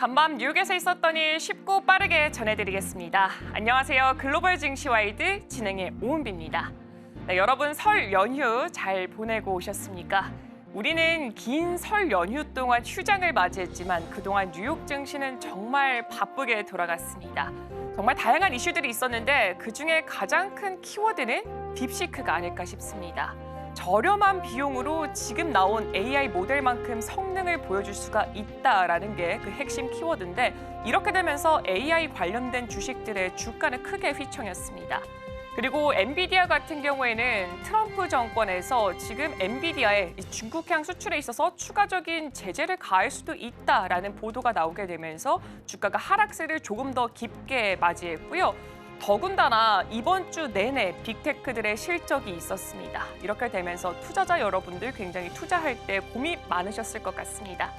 간밤 뉴욕에서 있었던 일 쉽고 빠르게 전해드리겠습니다. 안녕하세요. 글로벌 증시와이드 진행의 오은비입니다. 네, 여러분 설 연휴 잘 보내고 오셨습니까? 우리는 긴 설 연휴 동안 휴장을 맞이했지만 그동안 뉴욕 증시는 정말 바쁘게 돌아갔습니다. 정말 다양한 이슈들이 있었는데 그중에 가장 큰 키워드는 딥시크가 아닐까 싶습니다. 저렴한 비용으로 지금 나온 AI 모델만큼 성능을 보여줄 수가 있다라는 게 그 핵심 키워드인데 이렇게 되면서 AI 관련된 주식들의 주가는 크게 휘청였습니다. 그리고 엔비디아 같은 경우에는 트럼프 정권에서 지금 엔비디아의 중국향 수출에 있어서 추가적인 제재를 가할 수도 있다라는 보도가 나오게 되면서 주가가 하락세를 조금 더 깊게 맞이했고요. 더군다나 이번 주 내내 빅테크들의 실적이 있었습니다. 이렇게 되면서 투자자 여러분들 굉장히 투자할 때 고민이 많으셨을 것 같습니다.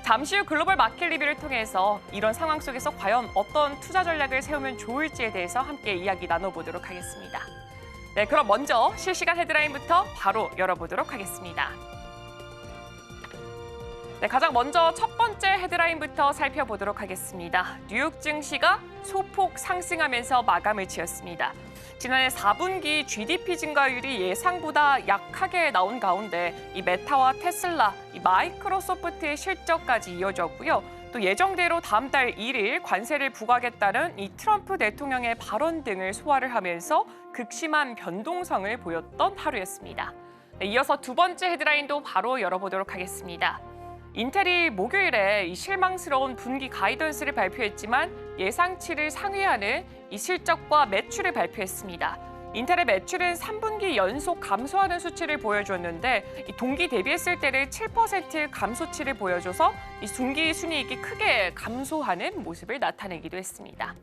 잠시 후 글로벌 마켓 리뷰를 통해서 이런 상황 속에서 과연 어떤 투자 전략을 세우면 좋을지에 대해서 함께 이야기 나눠보도록 하겠습니다. 네, 그럼 먼저 실시간 헤드라인부터 바로 열어보도록 하겠습니다. 네, 가장 먼저 첫 번째 헤드라인부터 살펴보도록 하겠습니다. 뉴욕 증시가 소폭 상승하면서 마감을 지었습니다. 지난해 4분기 GDP 증가율이 예상보다 약하게 나온 가운데 이 메타와 테슬라, 이 마이크로소프트의 실적까지 이어졌고요. 또 예정대로 다음 달 1일 관세를 부과하겠다는 이 트럼프 대통령의 발언 등을 소화를 하면서 극심한 변동성을 보였던 하루였습니다. 네, 이어서 두 번째 헤드라인도 바로 열어보도록 하겠습니다. 인텔이 목요일에 이 실망스러운 분기 가이던스를 발표했지만 예상치를 상회하는 이 실적과 매출을 발표했습니다. 인텔의 매출은 3분기 연속 감소하는 수치를 보여줬는데 이 동기 대비했을 때를 7% 감소치를 보여줘서 이 분기 순이익이 크게 감소하는 모습을 나타내기도 했습니다.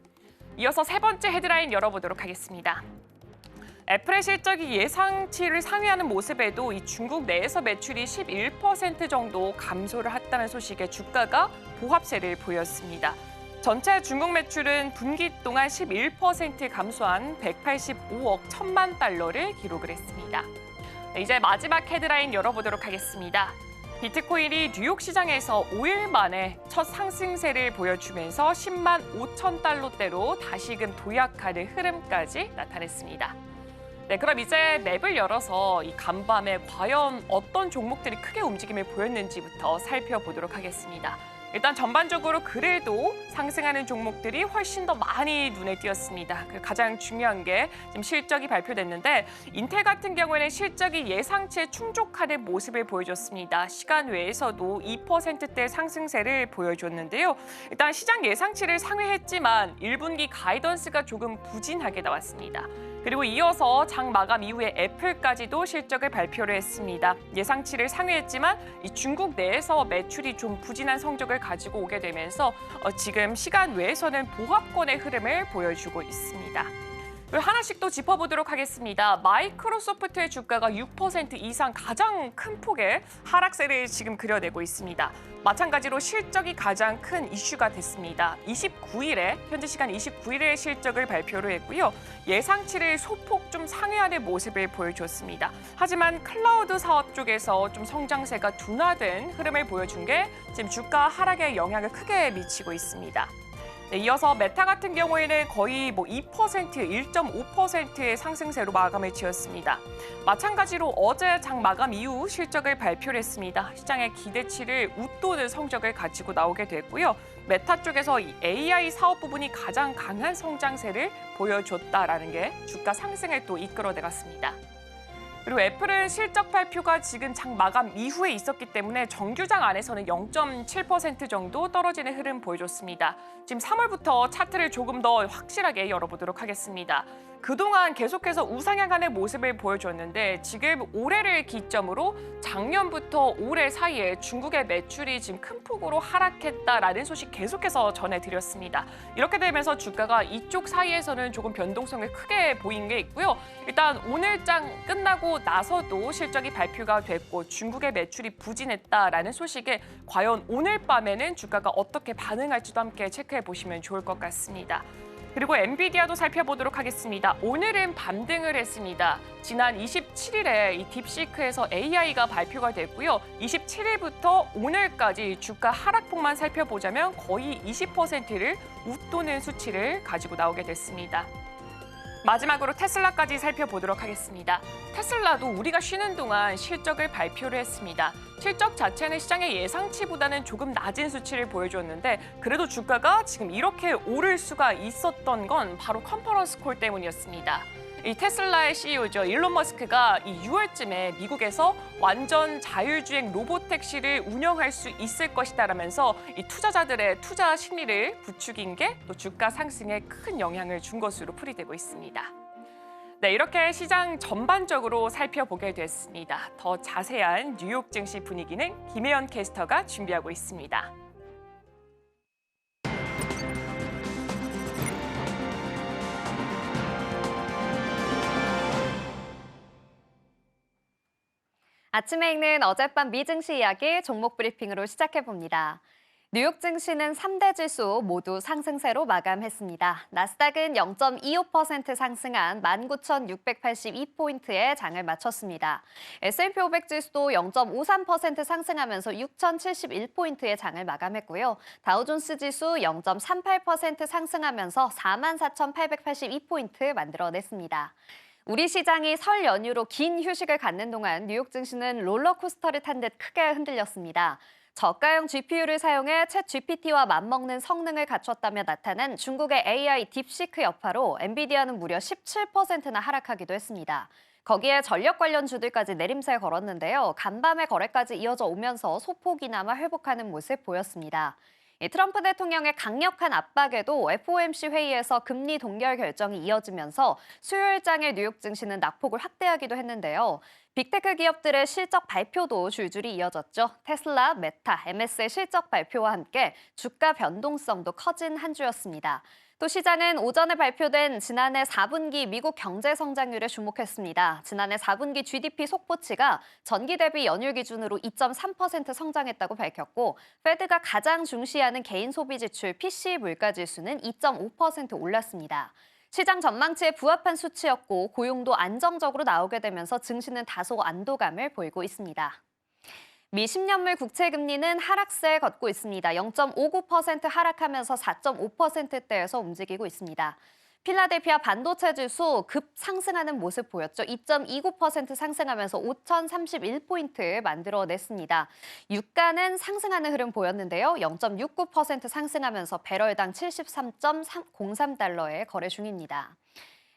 이어서 세 번째 헤드라인 열어보도록 하겠습니다. 애플의 실적이 예상치를 상회하는 모습에도 이 중국 내에서 매출이 11% 정도 감소를 했다는 소식에 주가가 보합세를 보였습니다. 전체 중국 매출은 분기 동안 11% 감소한 185억 1천만 달러를 기록을 했습니다. 네, 이제 마지막 헤드라인 열어보도록 하겠습니다. 비트코인이 뉴욕 시장에서 5일 만에 첫 상승세를 보여주면서 10만 5천 달러대로 다시금 도약하는 흐름까지 나타냈습니다. 네, 그럼 이제 맵을 열어서 이 간밤에 과연 어떤 종목들이 크게 움직임을 보였는지부터 살펴보도록 하겠습니다. 일단 전반적으로 그래도 상승하는 종목들이 훨씬 더 많이 눈에 띄었습니다. 가장 중요한 게 지금 실적이 발표됐는데 인텔 같은 경우에는 실적이 예상치에 충족하는 모습을 보여줬습니다. 시간 외에서도 2%대 상승세를 보여줬는데요. 일단 시장 예상치를 상회했지만 1분기 가이던스가 조금 부진하게 나왔습니다. 그리고 이어서 장 마감 이후에 애플까지도 실적을 발표를 했습니다. 예상치를 상회했지만 이 중국 내에서 매출이 좀 부진한 성적을 가지고 오게 되면서 지금 시간 외에서는 보합권의 흐름을 보여주고 있습니다. 하나씩 또 짚어보도록 하겠습니다. 마이크로소프트의 주가가 6% 이상 가장 큰 폭의 하락세를 지금 그려내고 있습니다. 마찬가지로 실적이 가장 큰 이슈가 됐습니다. 현재 시간 29일에 실적을 발표를 했고요. 예상치를 소폭 좀 상회하는 모습을 보여줬습니다. 하지만 클라우드 사업 쪽에서 좀 성장세가 둔화된 흐름을 보여준 게 지금 주가 하락에 영향을 크게 미치고 있습니다. 네, 이어서 메타 같은 경우에는 거의 2%, 1.5%의 상승세로 마감을 지었습니다. 마찬가지로 어제 장 마감 이후 실적을 발표를 했습니다. 시장의 기대치를 웃도는 성적을 가지고 나오게 됐고요. 메타 쪽에서 이 AI 사업 부분이 가장 강한 성장세를 보여줬다라는 게 주가 상승을 또 이끌어내갔습니다. 그리고 애플은 실적 발표가 지금 장 마감 이후에 있었기 때문에 정규장 안에서는 0.7% 정도 떨어지는 흐름 보여줬습니다. 지금 3월부터 차트를 조금 더 확실하게 열어보도록 하겠습니다. 그동안 계속해서 우상향하는 모습을 보여줬는데 지금 올해를 기점으로 작년부터 올해 사이에 중국의 매출이 지금 큰 폭으로 하락했다라는 소식 계속해서 전해드렸습니다. 이렇게 되면서 주가가 이쪽 사이에서는 조금 변동성을 크게 보인 게 있고요. 일단 오늘 장 끝나고 나서도 실적이 발표가 됐고 중국의 매출이 부진했다라는 소식에 과연 오늘 밤에는 주가가 어떻게 반응할지도 함께 체크해 보시면 좋을 것 같습니다. 그리고 엔비디아도 살펴보도록 하겠습니다. 오늘은 반등을 했습니다. 지난 27일에 이 딥시크에서 AI가 발표가 됐고요. 27일부터 오늘까지 주가 하락폭만 살펴보자면 거의 20%를 웃도는 수치를 가지고 나오게 됐습니다. 마지막으로 테슬라까지 살펴보도록 하겠습니다. 테슬라도 우리가 쉬는 동안 실적을 발표를 했습니다. 실적 자체는 시장의 예상치보다는 조금 낮은 수치를 보여주었는데 그래도 주가가 지금 이렇게 오를 수가 있었던 건 바로 컨퍼런스 콜 때문이었습니다. 이 테슬라의 CEO죠. 일론 머스크가 이 6월쯤에 미국에서 완전 자율주행 로봇택시를 운영할 수 있을 것이다라면서 이 투자자들의 투자 심리를 부추긴 게 또 주가 상승에 큰 영향을 준 것으로 풀이되고 있습니다. 네, 이렇게 시장 전반적으로 살펴보게 됐습니다. 더 자세한 뉴욕 증시 분위기는 김혜연 캐스터가 준비하고 있습니다. 아침에 읽는 어젯밤 미증시 이야기 종목 브리핑으로 시작해봅니다. 뉴욕 증시는 3대 지수 모두 상승세로 마감했습니다. 나스닥은 0.25% 상승한 19,682포인트에 장을 마쳤습니다. S&P 500 지수도 0.53% 상승하면서 6,071포인트에 장을 마감했고요. 다우존스 지수 0.38% 상승하면서 44,882포인트 만들어냈습니다. 우리 시장이 설 연휴로 긴 휴식을 갖는 동안 뉴욕 증시는 롤러코스터를 탄 듯 크게 흔들렸습니다. 저가형 GPU를 사용해 챗 GPT와 맞먹는 성능을 갖췄다며 나타난 중국의 AI 딥시크 여파로 엔비디아는 무려 17%나 하락하기도 했습니다. 거기에 전력 관련 주들까지 내림세 걸었는데요. 간밤에 거래까지 이어져 오면서 소폭이나마 회복하는 모습 보였습니다. 트럼프 대통령의 강력한 압박에도 FOMC 회의에서 금리 동결 결정이 이어지면서 수요일장의 뉴욕 증시는 낙폭을 확대하기도 했는데요. 빅테크 기업들의 실적 발표도 줄줄이 이어졌죠. 테슬라, 메타, MS의 실적 발표와 함께 주가 변동성도 커진 한 주였습니다. 또 시장은 오전에 발표된 지난해 4분기 미국 경제 성장률에 주목했습니다. 지난해 4분기 GDP 속보치가 전기 대비 연율 기준으로 2.3% 성장했다고 밝혔고 페드가 가장 중시하는 개인 소비 지출 PC 물가 지수는 2.5% 올랐습니다. 시장 전망치에 부합한 수치였고 고용도 안정적으로 나오게 되면서 증시는 다소 안도감을 보이고 있습니다. 미 10년물 국채금리는 하락세에 걷고 있습니다. 0.59% 하락하면서 4.5%대에서 움직이고 있습니다. 필라델피아 반도체 지수 급 상승하는 모습 보였죠. 2.29% 상승하면서 5,031포인트 만들어냈습니다. 유가는 상승하는 흐름 보였는데요. 0.69% 상승하면서 배럴당 73.03달러에 거래 중입니다.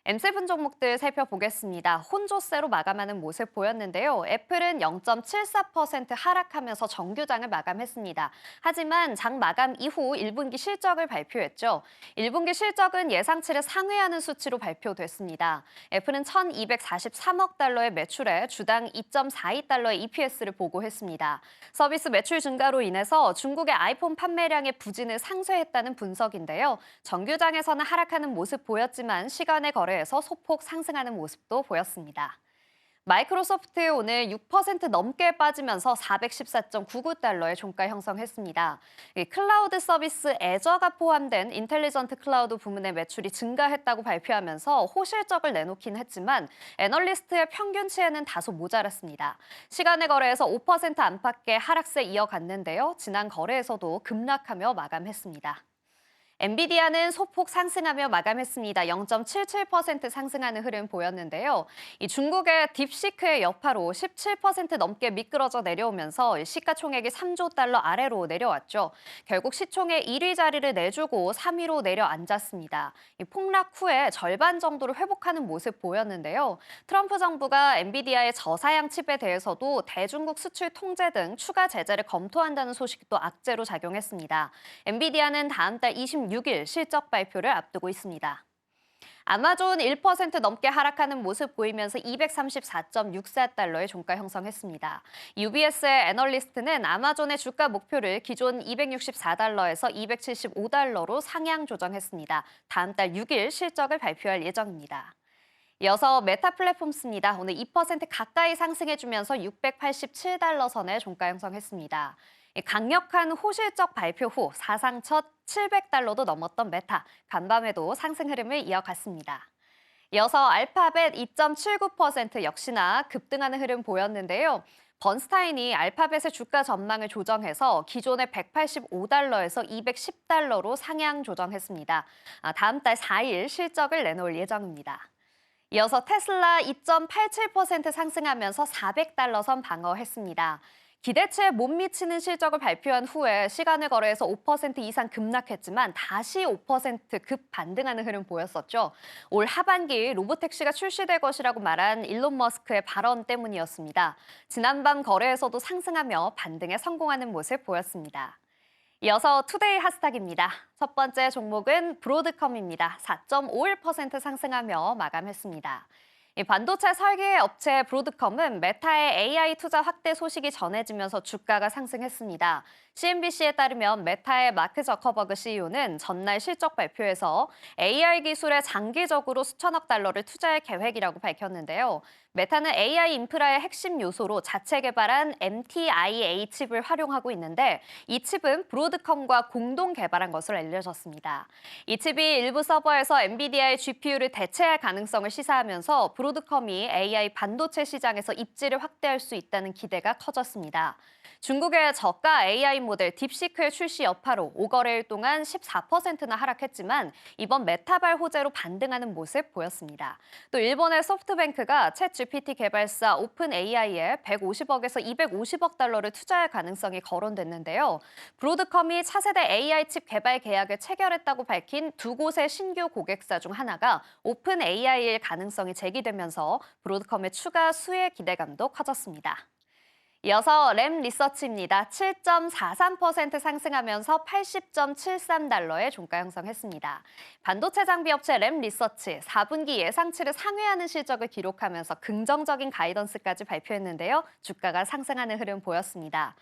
M7 종목들 살펴보겠습니다. 혼조세로 마감하는 모습 보였는데요. 애플은 0.74% 하락하면서 정규장을 마감했습니다. 하지만 장 마감 이후 1분기 실적을 발표했죠. 1분기 실적은 예상치를 상회하는 수치로 발표됐습니다. 애플은 1,243억 달러의 매출에 주당 2.42달러의 EPS를 보고했습니다. 서비스 매출 증가로 인해서 중국의 아이폰 판매량의 부진을 상쇄했다는 분석인데요. 정규장에서는 하락하는 모습 보였지만 시간의 거래 에서 소폭 상승하는 모습도 보였습니다. 마이크로소프트 오늘 6% 넘게 빠지면서 414.99달러의 종가 형성했습니다. 클라우드 서비스 애저가 포함된 인텔리전트 클라우드 부문의 매출이 증가했다고 발표하면서 호실적을 내놓긴 했지만 애널리스트의 평균치에는 다소 모자랐습니다. 시간의 거래에서 5% 안팎의 하락세 이어갔는데요. 지난 거래에서도 급락하며 마감했습니다. 엔비디아는 소폭 상승하며 마감했습니다. 0.77% 상승하는 흐름 보였는데요. 이 중국의 딥시크의 여파로 17% 넘게 미끄러져 내려오면서 시가총액이 3조 달러 아래로 내려왔죠. 결국 시총의 1위 자리를 내주고 3위로 내려앉았습니다. 이 폭락 후에 절반 정도를 회복하는 모습 보였는데요. 트럼프 정부가 엔비디아의 저사양 칩에 대해서도 대중국 수출 통제 등 추가 제재를 검토한다는 소식도 악재로 작용했습니다. 엔비디아는 다음 달 26일 실적 발표를 앞두고 있습니다. 아마존 1% 넘게 하락하는 모습 보이면서 234.64달러의 종가 형성했습니다. UBS의 애널리스트는 아마존의 주가 목표를 기존 264달러에서 275달러로 상향 조정했습니다. 다음 달 6일 실적을 발표할 예정입니다. 이어서 메타 플랫폼스입니다. 오늘 2% 가까이 상승해주면서 687달러 선에 종가 형성했습니다. 이 강력한 호실적 발표 후 사상 첫 $700도 넘었던 메타, 간밤에도 상승 흐름을 이어갔습니다. 이어서 알파벳 2.79% 역시나 급등하는 흐름 보였는데요. 번스타인이 알파벳의 주가 전망을 조정해서 기존의 $185에서 $210로 상향 조정했습니다. 다음 달 4일 실적을 내놓을 예정입니다. 이어서 테슬라 2.87% 상승하면서 $400 선 방어했습니다. 기대치에 못 미치는 실적을 발표한 후에 시간을 거래해서 5% 이상 급락했지만 다시 5% 반등하는 흐름 보였었죠. 올 하반기 로보택시가 출시될 것이라고 말한 일론 머스크의 발언 때문이었습니다. 지난밤 거래에서도 상승하며 반등에 성공하는 모습 보였습니다. 이어서 투데이 핫스탁입니다. 첫 번째 종목은 브로드컴입니다. 4.51% 상승하며 마감했습니다. 이 반도체 설계 업체 브로드컴은 메타의 AI 투자 확대 소식이 전해지면서 주가가 상승했습니다. CNBC에 따르면 메타의 마크 저커버그 CEO는 전날 실적 발표에서 AI 기술에 장기적으로 수천억 달러를 투자할 계획이라고 밝혔는데요. 메타는 AI 인프라의 핵심 요소로 자체 개발한 MTIA 칩을 활용하고 있는데 이 칩은 브로드컴과 공동 개발한 것으로 알려졌습니다. 이 칩이 일부 서버에서 엔비디아의 GPU를 대체할 가능성을 시사하면서 브로드컴이 AI 반도체 시장에서 입지를 확대할 수 있다는 기대가 커졌습니다. 중국의 저가 AI 모델 딥시크의 출시 여파로 5거래일 동안 14%나 하락했지만 이번 메타발 호재로 반등하는 모습 보였습니다. 또 일본의 소프트뱅크가 챗 GPT 개발사 오픈 AI에 150억에서 250억 달러를 투자할 가능성이 거론됐는데요. 브로드컴이 차세대 AI 칩 개발 계약을 체결했다고 밝힌 두 곳의 신규 고객사 중 하나가 오픈 AI일 가능성이 제기되면서 브로드컴의 추가 수혜 기대감도 커졌습니다. 이어서 램 리서치입니다. 7.43% 상승하면서 $80.73의 종가 형성했습니다. 반도체 장비 업체 램 리서치 4분기 예상치를 상회하는 실적을 기록하면서 긍정적인 가이던스까지 발표했는데요. 주가가 상승하는 흐름 보였습니다.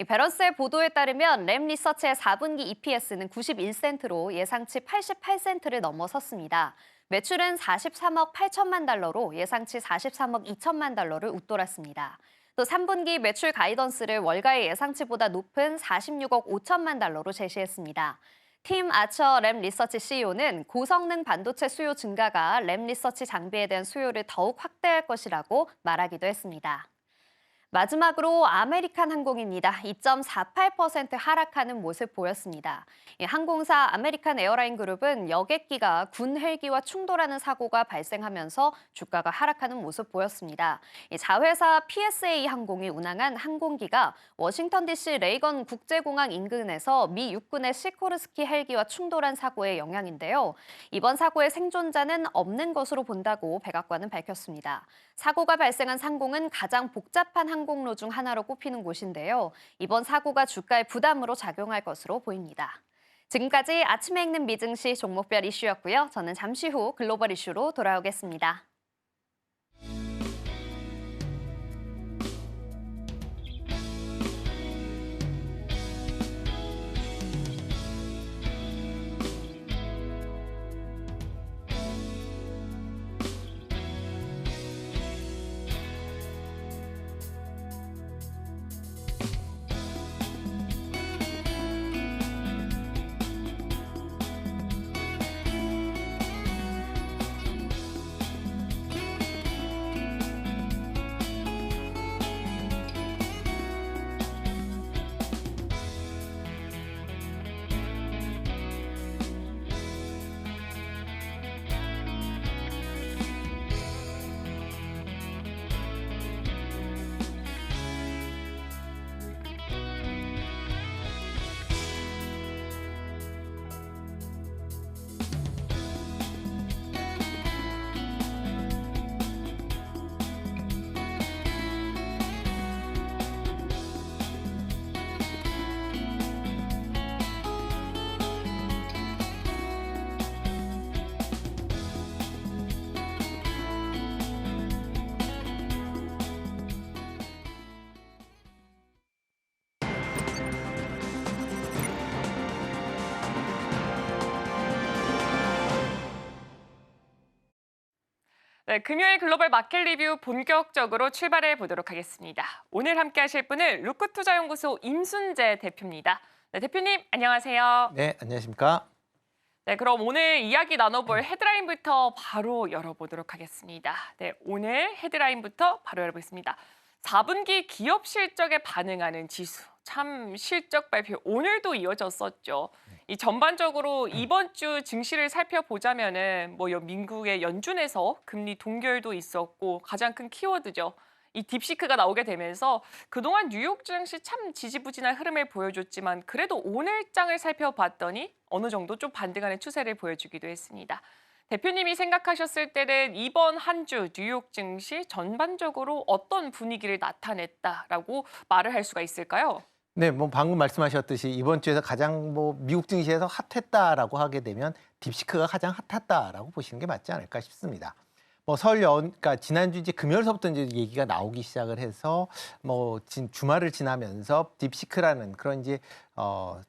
밸런스의 보도에 따르면 램 리서치의 4분기 EPS는 91센트로 예상치 88센트를 넘어섰습니다. 매출은 43억 8천만 달러로 예상치 43억 2천만 달러를 웃돌았습니다. 또 3분기 매출 가이던스를 월가의 예상치보다 높은 46억 5천만 달러로 제시했습니다. 팀 아처 램 리서치 CEO는 고성능 반도체 수요 증가가 램 리서치 장비에 대한 수요를 더욱 확대할 것이라고 말하기도 했습니다. 마지막으로 아메리칸 항공입니다. 2.48% 하락하는 모습 보였습니다. 항공사 아메리칸 에어라인 그룹은 여객기가 군 헬기와 충돌하는 사고가 발생하면서 주가가 하락하는 모습 보였습니다. 자회사 PSA 항공이 운항한 항공기가 워싱턴 DC 레이건 국제공항 인근에서 미 육군의 시코르스키 헬기와 충돌한 사고의 영향인데요. 이번 사고의 생존자는 없는 것으로 본다고 백악관은 밝혔습니다. 사고가 발생한 상공은 가장 복잡한 항공로 중 하나로 꼽히는 곳인데요. 이번 사고가 주가에 부담으로 작용할 것으로 보입니다. 지금까지 아침에 읽는 미증시 종목별 이슈였고요. 저는 잠시 후 글로벌 이슈로 돌아오겠습니다. 네, 금요일 글로벌 마켓 리뷰 본격적으로 출발해 보도록 하겠습니다. 오늘 함께 하실 분은 루크투자연구소 임순재 대표입니다. 네, 대표님 안녕하세요. 네, 안녕하십니까? 네, 그럼 오늘 이야기 나눠볼 헤드라인부터 바로 열어보도록 하겠습니다. 네, 오늘 헤드라인부터 바로 열어보겠습니다. 4분기 기업 실적에 반응하는 지수. 참 실적 발표 오늘도 이어졌었죠. 이 전반적으로 이번 주 증시를 살펴보자면은 미국의 연준에서 금리 동결도 있었고 가장 큰 키워드죠. 이 딥시크가 나오게 되면서 그동안 뉴욕 증시 참 지지부진한 흐름을 보여줬지만 그래도 오늘 장을 살펴봤더니 어느 정도 좀 반등하는 추세를 보여주기도 했습니다. 대표님이 생각하셨을 때는 이번 한 주 뉴욕 증시 전반적으로 어떤 분위기를 나타냈다라고 말을 할 수가 있을까요? 네, 뭐 방금 말씀하셨듯이 이번 주에서 가장 미국 증시에서 핫했다라고 하게 되면 딥시크가 가장 핫했다라고 보시는 게 맞지 않을까 싶습니다. 그러니까 지난주 이제 금요일서부터 이제 얘기가 나오기 시작을 해서 주말을 지나면서 딥시크라는 그런 이제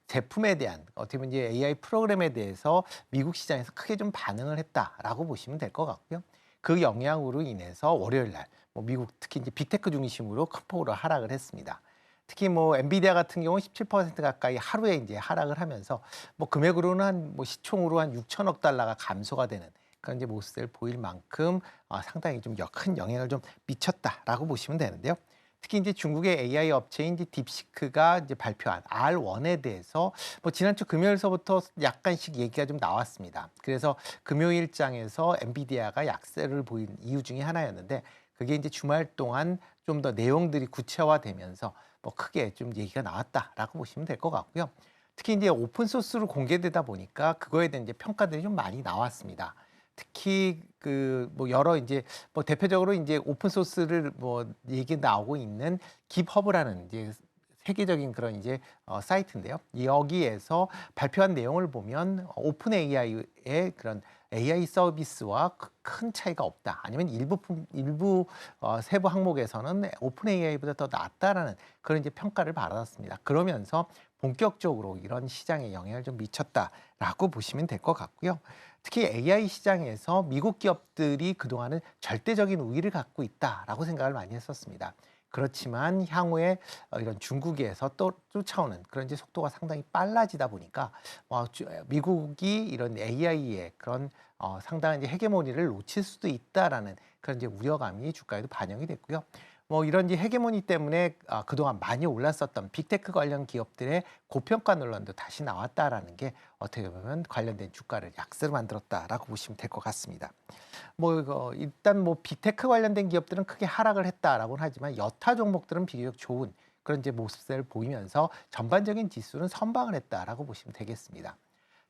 제품에 대한 어떻게 보면 이제 AI 프로그램에 대해서 미국 시장에서 크게 좀 반응을 했다라고 보시면 될 것 같고요. 그 영향으로 인해서 월요일 날 미국 특히 이제 빅테크 중심으로 큰 폭으로 하락을 했습니다. 특히 엔비디아 같은 경우는 17% 가까이 하루에 이제 하락을 하면서 금액으로는 시총으로 한 6천억 달러가 감소가 되는 그런 이제 모습을 보일 만큼 상당히 좀 큰 영향을 좀 미쳤다라고 보시면 되는데요. 특히 이제 중국의 AI 업체인 이제 딥시크가 이제 발표한 R1에 대해서 지난주 금요일서부터 약간씩 얘기가 좀 나왔습니다. 그래서 금요일장에서 엔비디아가 약세를 보인 이유 중에 하나였는데 그게 이제 주말 동안 좀 더 내용들이 구체화되면서 크게 좀 얘기가 나왔다라고 보시면 될 것 같고요. 특히 이제 오픈 소스로 공개되다 보니까 그거에 대한 이제 평가들이 좀 많이 나왔습니다. 특히 여러 이제 대표적으로 이제 오픈 소스를 얘기 나오고 있는 깁허브라는 이제 세계적인 그런 이제 사이트인데요. 여기에서 발표한 내용을 보면 오픈 AI의 그런 AI 서비스와 큰 차이가 없다. 아니면 일부 세부 항목에서는 오픈 AI보다 더 낫다라는 그런 이제 평가를 받았습니다. 그러면서 본격적으로 이런 시장에 영향을 좀 미쳤다라고 보시면 될 것 같고요. 특히 AI 시장에서 미국 기업들이 그동안은 절대적인 우위를 갖고 있다라고 생각을 많이 했었습니다. 그렇지만 향후에 이런 중국에서 또 쫓아오는 그런 이제 속도가 상당히 빨라지다 보니까 미국이 이런 AI의 그런 상당한 이제 헤게모니를 놓칠 수도 있다라는 그런 이제 우려감이 주가에도 반영이 됐고요. 이런 이제 헤게모니 때문에 그동안 많이 올랐었던 빅테크 관련 기업들의 고평가 논란도 다시 나왔다라는 게 어떻게 보면 관련된 주가를 약세로 만들었다라고 보시면 될 것 같습니다. 일단 빅테크 관련된 기업들은 크게 하락을 했다라고는 하지만 여타 종목들은 비교적 좋은 그런 이제 모습을 보이면서 전반적인 지수는 선방을 했다라고 보시면 되겠습니다.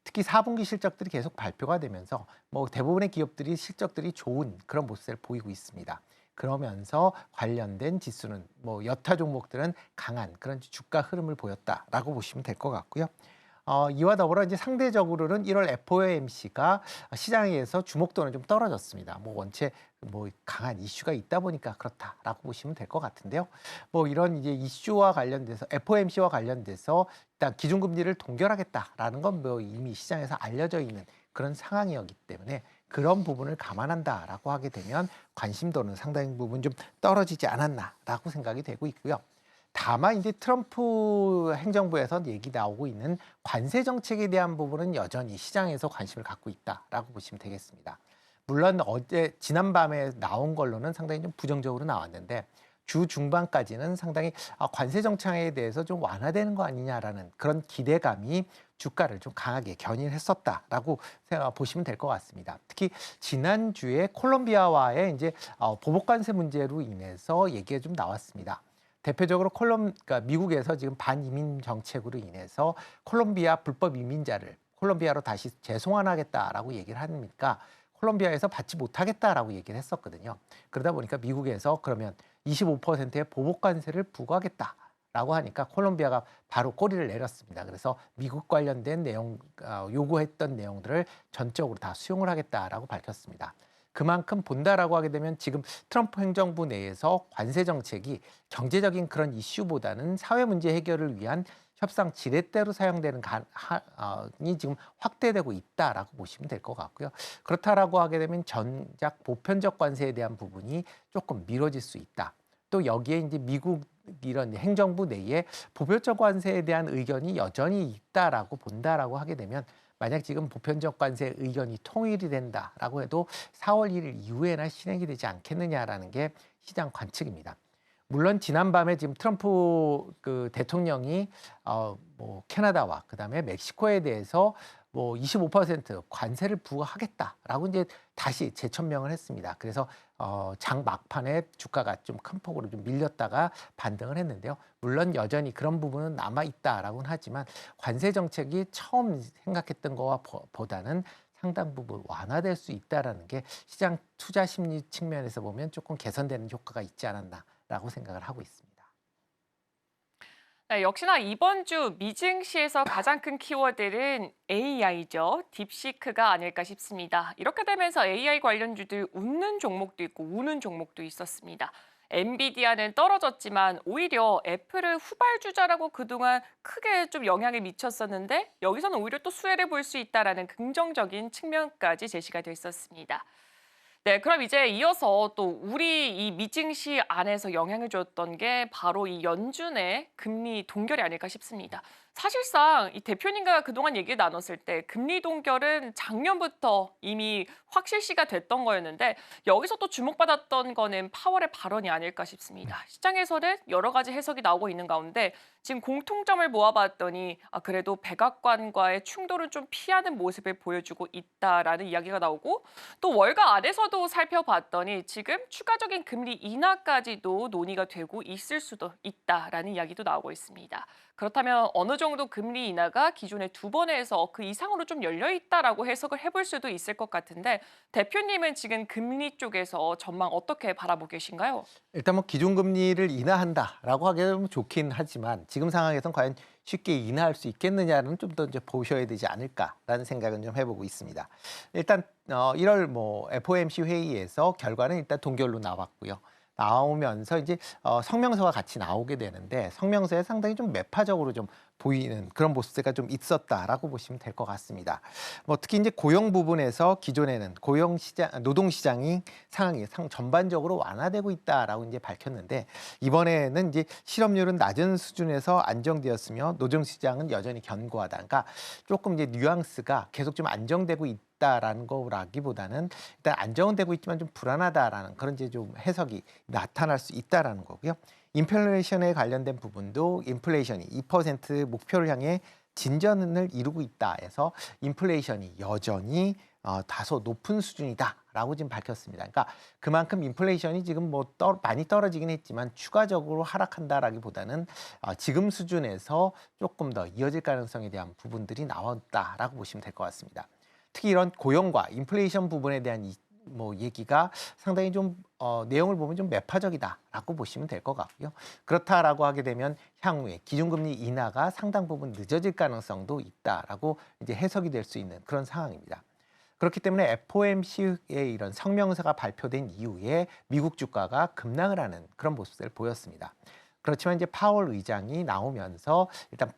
특히 4분기 실적들이 계속 발표가 되면서 대부분의 기업들이 실적들이 좋은 그런 모습을 보이고 있습니다. 그러면서 관련된 지수는 여타 종목들은 강한 그런 주가 흐름을 보였다라고 보시면 될 것 같고요. 이와 더불어 이제 상대적으로는 1월 FOMC가 시장에서 주목도는 좀 떨어졌습니다. 원체 강한 이슈가 있다 보니까 그렇다라고 보시면 될 것 같은데요. 이런 이제 이슈와 관련돼서 FOMC와 관련돼서 일단 기준금리를 동결하겠다라는 건 이미 시장에서 알려져 있는 그런 상황이었기 때문에 그런 부분을 감안한다라고 하게 되면 관심도는 상당히 부분 좀 떨어지지 않았나라고 생각이 되고 있고요. 다만 이제 트럼프 행정부에서 얘기 나오고 있는 관세 정책에 대한 부분은 여전히 시장에서 관심을 갖고 있다라고 보시면 되겠습니다. 물론 지난밤에 나온 걸로는 상당히 좀 부정적으로 나왔는데 주 중반까지는 상당히 관세 정책에 대해서 좀 완화되는 거 아니냐라는 그런 기대감이 주가를 좀 강하게 견인했었다라고 보시면 될 것 같습니다. 특히 지난주에 콜롬비아와의 이제 보복 관세 문제로 인해서 얘기가 좀 나왔습니다. 대표적으로 그러니까 미국에서 지금 반이민 정책으로 인해서 콜롬비아 불법 이민자를 콜롬비아로 다시 재송환하겠다라고 얘기를 하니까 콜롬비아에서 받지 못하겠다라고 얘기를 했었거든요. 그러다 보니까 미국에서 그러면 25%의 보복 관세를 부과하겠다라고 하니까 콜롬비아가 바로 꼬리를 내렸습니다. 그래서 미국 관련된 요구했던 내용들을 전적으로 다 수용을 하겠다라고 밝혔습니다. 그만큼 본다라고 하게 되면 지금 트럼프 행정부 내에서 관세 정책이 경제적인 그런 이슈보다는 사회 문제 해결을 위한 협상 지렛대로 사용되는 이 지금 확대되고 있다라고 보시면 될 것 같고요. 그렇다라고 하게 되면 전작 보편적 관세에 대한 부분이 조금 미뤄질 수 있다. 또 여기에 이제 미국 이런 행정부 내에 보편적 관세에 대한 의견이 여전히 있다라고 본다라고 하게 되면 만약 지금 보편적 관세 의견이 통일이 된다라고 해도 4월 1일 이후에나 실행이 되지 않겠느냐라는 게 시장 관측입니다. 물론 지난밤에 지금 트럼프 대통령이 캐나다와 그다음에 멕시코에 대해서 25% 관세를 부과하겠다라고 이제 다시 재천명을 했습니다. 그래서 장 막판에 주가가 좀 큰 폭으로 좀 밀렸다가 반등을 했는데요. 물론 여전히 그런 부분은 남아 있다라고는 하지만 관세 정책이 처음 생각했던 거와 보다는 상당 부분 완화될 수 있다라는 게 시장 투자 심리 측면에서 보면 조금 개선되는 효과가 있지 않았나라고 생각을 하고 있습니다. 네, 역시나 이번 주 미증시에서 가장 큰 키워드는 AI죠. 딥시크가 아닐까 싶습니다. 이렇게 되면서 AI 관련주들 웃는 종목도 있고 우는 종목도 있었습니다. 엔비디아는 떨어졌지만 오히려 애플을 후발주자라고 그동안 크게 좀 영향을 미쳤었는데 여기서는 오히려 또 수혜를 볼 수 있다라는 긍정적인 측면까지 제시가 됐었습니다. 네, 그럼 이제 이어서 또 우리 이 미증시 안에서 영향을 줬던 게 바로 이 연준의 금리 동결이 아닐까 싶습니다. 사실상 이 대표님과 그동안 얘기 나눴을 때 금리 동결은 작년부터 이미 확실시가 됐던 거였는데 여기서 또 주목받았던 거는 파월의 발언이 아닐까 싶습니다. 시장에서는 여러 가지 해석이 나오고 있는 가운데 지금 공통점을 모아봤더니 그래도 백악관과의 충돌을 좀 피하는 모습을 보여주고 있다라는 이야기가 나오고 또 월가 안에서도 살펴봤더니 지금 추가적인 금리 인하까지도 논의가 되고 있을 수도 있다라는 이야기도 나오고 있습니다. 그렇다면 어느 정도 금리 인하가 기존의 2번에서 그 이상으로 좀 열려 있다라고 해석을 해볼 수도 있을 것 같은데 대표님은 지금 금리 쪽에서 전망 어떻게 바라보고 계신가요? 일단 기준금리를 인하한다라고 하게 되면 좋긴 하지만 지금 상황에선 과연 쉽게 인하할 수 있겠느냐는 좀 더 이제 보셔야 되지 않을까라는 생각은 좀 해보고 있습니다. 일단 1월 FOMC 회의에서 결과는 일단 동결로 나왔고요. 나오면서 이제 성명서가 같이 나오게 되는데 성명서에 상당히 좀 매파적으로 좀 보이는 그런 모습가 좀 있었다라고 보시면 될 것 같습니다. 특히 이제 고용 부분에서 기존에는 노동시장이 상황이 전반적으로 완화되고 있다라고 이제 밝혔는데 이번에는 이제 실업률은 낮은 수준에서 안정되었으며 노동시장은 여전히 견고하다. 그러니까 조금 이제 뉘앙스가 계속 좀 안정되고 있다라는 거라기보다는 일단 안정은 되고 있지만 좀 불안하다라는 그런 이제 좀 해석이 나타날 수 있다라는 거고요. 인플레이션에 관련된 부분도 인플레이션이 2% 목표를 향해 진전을 이루고 있다 해서 인플레이션이 여전히 다소 높은 수준이다라고 지금 밝혔습니다. 그러니까 그만큼 인플레이션이 지금 많이 떨어지긴 했지만 추가적으로 하락한다라기보다는 지금 수준에서 조금 더 이어질 가능성에 대한 부분들이 나왔다라고 보시면 될 것 같습니다. 특히 이런 고용과 인플레이션 부분에 대한 얘기가 상당히 좀 내용을 보면 좀 매파적이다라고 보시면 될 것 같고요. 그렇다라고 하게 되면 향후에 기준금리 인하가 상당 부분 늦어질 가능성도 있다라고 이제 해석이 될 수 있는 그런 상황입니다. 그렇기 때문에 FOMC의 이런 성명서가 발표된 이후에 미국 주가가 급락을 하는 그런 모습을 보였습니다. 그렇지만 이제 파월 의장이 나오면서 일단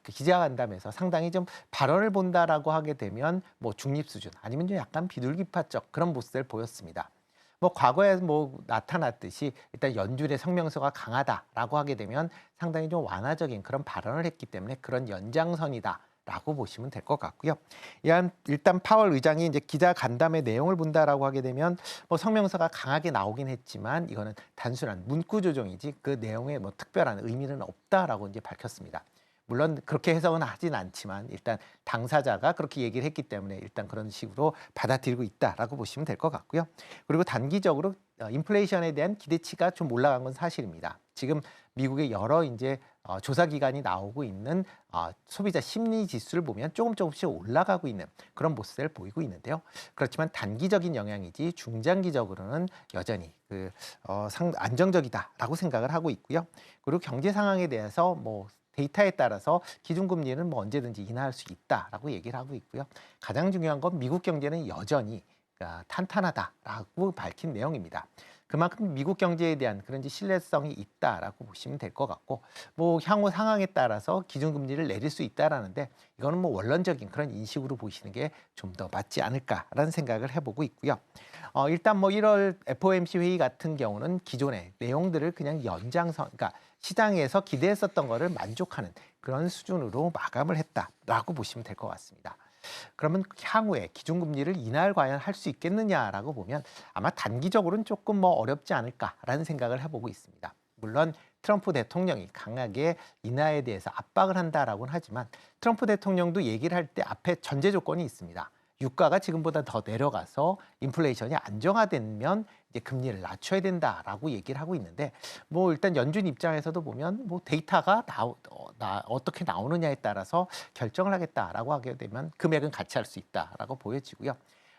기자간담회에서 상당히 좀 발언을 본다라고 하게 되면 중립 수준 아니면 좀 약간 비둘기파적 그런 모습을 보였습니다. 과거에 나타났듯이 일단 연준의 성명서가 강하다라고 하게 되면 상당히 좀 완화적인 그런 발언을 했기 때문에 그런 연장선이다라고 보시면 될 것 같고요. 일단 파월 의장이 이제 기자 간담회 내용을 본다라고 하게 되면 성명서가 강하게 나오긴 했지만 이거는 단순한 문구 조정이지 그 내용에 특별한 의미는 없다라고 이제 밝혔습니다. 물론 그렇게 해석은 하진 않지만 일단 당사자가 그렇게 얘기를 했기 때문에 일단 그런 식으로 받아들이고 있다라고 보시면 될 것 같고요. 그리고 단기적으로 인플레이션에 대한 기대치가 좀 올라간 건 사실입니다. 지금 미국의 여러 이제 조사 기관이 나오고 있는 소비자 심리 지수를 보면 조금씩 올라가고 있는 그런 모습을 보이고 있는데요. 그렇지만 단기적인 영향이지 중장기적으로는 여전히 안정적이다라고 생각을 하고 있고요. 그리고 경제 상황에 대해서 데이터에 따라서 기준금리는 언제든지 인하할 수 있다라고 얘기를 하고 있고요. 가장 중요한 건 미국 경제는 여전히 탄탄하다라고 밝힌 내용입니다. 그만큼 미국 경제에 대한 그런 이제 신뢰성이 있다라고 보시면 될 것 같고, 뭐 향후 상황에 따라서 기준금리를 내릴 수 있다라는데 이거는 뭐 원론적인 그런 인식으로 보시는 게 좀 더 맞지 않을까라는 생각을 해보고 있고요. 일단 뭐 1월 FOMC 회의 같은 경우는 기존의 내용들을 그냥 연장선, 그러니까 시장에서 기대했었던 거를 만족하는 그런 수준으로 마감을 했다라고 보시면 될 것 같습니다. 그러면 향후에 기준금리를 인하를 과연 할 수 있겠느냐라고 보면 아마 단기적으로는 조금 뭐 어렵지 않을까라는 생각을 해보고 있습니다. 물론 트럼프 대통령이 강하게 인하에 대해서 압박을 한다라고는 하지만 트럼프 대통령도 얘기를 할 때 앞에 전제 조건이 있습니다. 유가가 지금보다 더 내려가서 인플레이션이 안정화되면 이제 금리를 낮춰야 된다라고 얘기를 하고 있는데, 뭐 일단 연준 입장에서도 보면 뭐 데이터가 어떻게 나오느냐에 따라서 결정을 하겠다라고 하게 되면 금액은 같이 할 수 있다라고 보여지고요.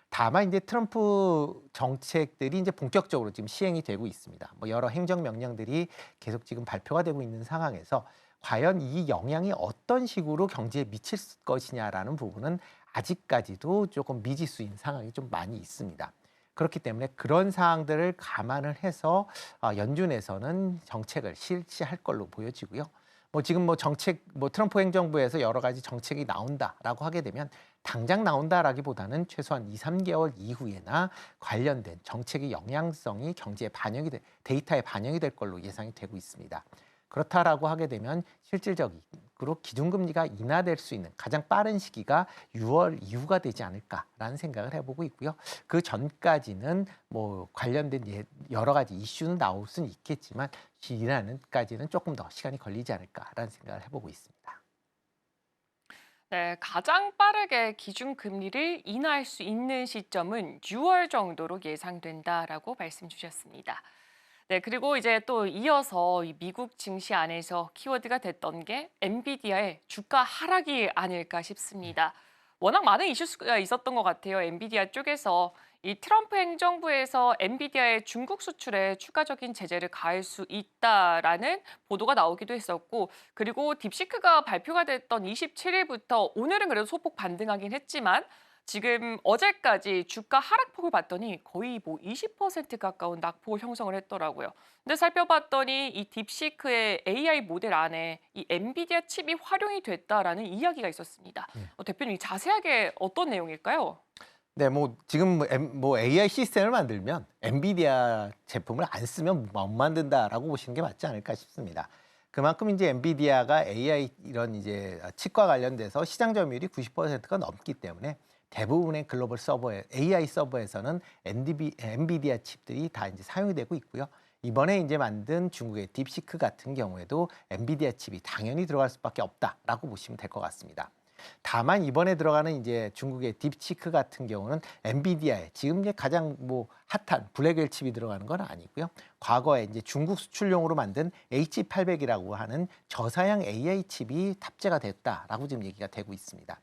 다만 이제 트럼프 정책들이 이제 본격적으로 지금 시행이 되고 있습니다. 뭐 여러 행정 명령들이 계속 지금 발표가 되고 있는 상황에서 과연 이 영향이 어떤 식으로 경제에 미칠 것이냐라는 부분은 아직까지도 조금 미지수인 상황이 좀 많이 있습니다. 그렇기 때문에 그런 사항들을 감안을 해서 연준에서는 정책을 실시할 걸로 보여지고요. 뭐 지금 뭐 정책, 뭐 트럼프 행정부에서 여러 가지 정책이 나온다라고 하게 되면 당장 나온다라기보다는 최소한 2, 3개월 이후에나 관련된 정책의 영향성이 경제에 데이터에 반영이 될 걸로 예상이 되고 있습니다. 그렇다라고 하게 되면 실질적으로 기준금리가 인하될 수 있는 가장 빠른 시기가 6월 이후가 되지 않을까라는 생각을 해보고 있고요. 그 전까지는 뭐 관련된 여러 가지 이슈는 나올 수는 있겠지만 인하는까지는 조금 더 시간이 걸리지 않을까라는 생각을 해보고 있습니다. 네, 가장 빠르게 기준금리를 인하할 수 있는 시점은 6월 정도로 예상된다라고 말씀 주셨습니다. 네, 그리고 이제 또 이어서 이 미국 증시 안에서 키워드가 됐던 게 엔비디아의 주가 하락이 아닐까 싶습니다. 워낙 많은 이슈가 있었던 것 같아요. 엔비디아 쪽에서 이 트럼프 행정부에서 엔비디아의 중국 수출에 추가적인 제재를 가할 수 있다라는 보도가 나오기도 했었고, 그리고 딥시크가 발표가 됐던 27일부터 오늘은 그래도 소폭 반등하긴 했지만 지금 어제까지 주가 하락폭을 봤더니 거의 뭐 20% 가까운 낙폭을 형성을 했더라고요. 근데 살펴봤더니 이 딥시크의 AI 모델 안에 이 엔비디아 칩이 활용이 됐다라는 이야기가 있었습니다. 대표님 자세하게 어떤 내용일까요? 네, 뭐 지금 뭐 AI 시스템을 만들면 엔비디아 제품을 안 쓰면 못 만든다라고 보시는 게 맞지 않을까 싶습니다. 그만큼 이제 엔비디아가 AI 이런 이제 칩과 관련돼서 시장 점유율이 90%가 넘기 때문에 대부분의 글로벌 서버에 AI 서버에서는 엔비디아 칩들이 다 이제 사용이 되고 있고요. 이번에 이제 만든 중국의 딥시크 같은 경우에도 엔비디아 칩이 당연히 들어갈 수밖에 없다라고 보시면 될 것 같습니다. 다만 이번에 들어가는 이제 중국의 딥시크 같은 경우는 엔비디아의 지금 이제 가장 뭐 핫한 블랙웰 칩이 들어가는 건 아니고요. 과거에 이제 중국 수출용으로 만든 H800이라고 하는 저사양 AI 칩이 탑재가 됐다라고 지금 얘기가 되고 있습니다.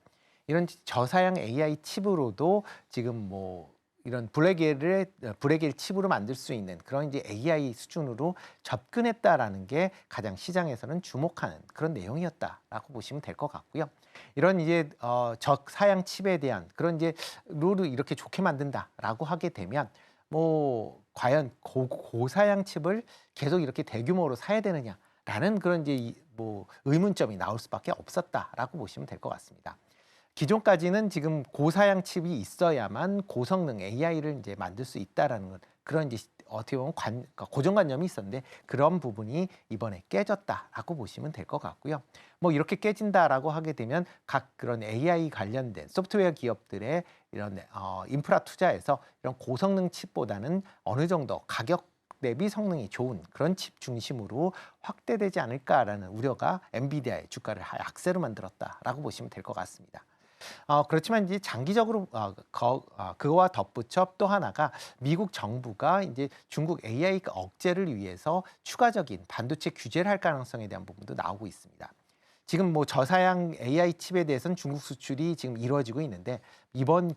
이런 저사양 AI 칩으로도 지금 뭐 이런 블랙웰 칩으로 만들 수 있는 그런 이제 AI 수준으로 접근했다라는 게 가장 시장에서는 주목하는 그런 내용이었다라고 보시면 될 것 같고요. 이런 이제 저사양 칩에 대한 그런 이제 룰을 이렇게 좋게 만든다라고 하게 되면 뭐 과연 고사양 칩을 계속 이렇게 대규모로 사야 되느냐라는 그런 이제 뭐 의문점이 나올 수밖에 없었다라고 보시면 될 것 같습니다. 기존까지는 지금 고사양 칩이 있어야만 고성능 AI를 이제 만들 수 있다라는 건 그런 이제 어떻게 보면 그러니까 고정관념이 있었는데 그런 부분이 이번에 깨졌다라고 보시면 될 것 같고요. 뭐 이렇게 깨진다라고 하게 되면 각 그런 AI 관련된 소프트웨어 기업들의 이런 인프라 투자에서 이런 고성능 칩보다는 어느 정도 가격 대비 성능이 좋은 그런 칩 중심으로 확대되지 않을까라는 우려가 엔비디아의 주가를 약세로 만들었다라고 보시면 될 것 같습니다. 그렇지만 이제 장기적으로 그거와 덧붙여 또 하나가 미국 정부가 이제 중국 AI 억제를 위해서 추가적인 반도체 규제를 할 가능성에 대한 부분도 나오고 있습니다. 지금 뭐 저사양 AI 칩에 대해서는 중국 수출이 지금 이루어지고 있는데 이번에는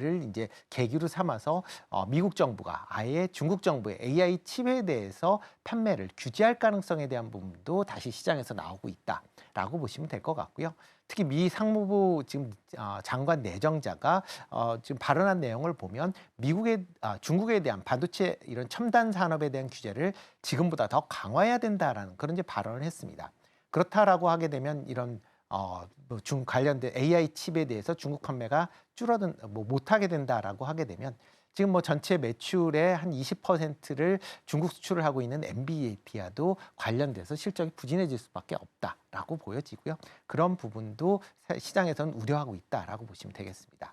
이제 계기로 삼아서 미국 정부가 아예 중국 정부의 AI 칩에 대해서 판매를 규제할 가능성에 대한 부분도 다시 시장에서 나오고 있다라고 보시면 될 것 같고요. 특히 미 상무부 지금 장관 내정자가 지금 발언한 내용을 보면 중국에 대한 반도체 이런 첨단 산업에 대한 규제를 지금보다 더 강화해야 된다라는 그런 이제 발언을 했습니다. 그렇다라고 하게 되면 이런 관련된 AI 칩에 대해서 중국 판매가 못하게 된다라고 하게 되면 지금 전체 매출의 한 20%를 중국 수출을 하고 있는 엔비디아도 관련돼서 실적이 부진해질 수밖에 없다라고 보여지고요. 그런 부분도 시장에서는 우려하고 있다라고 보시면 되겠습니다.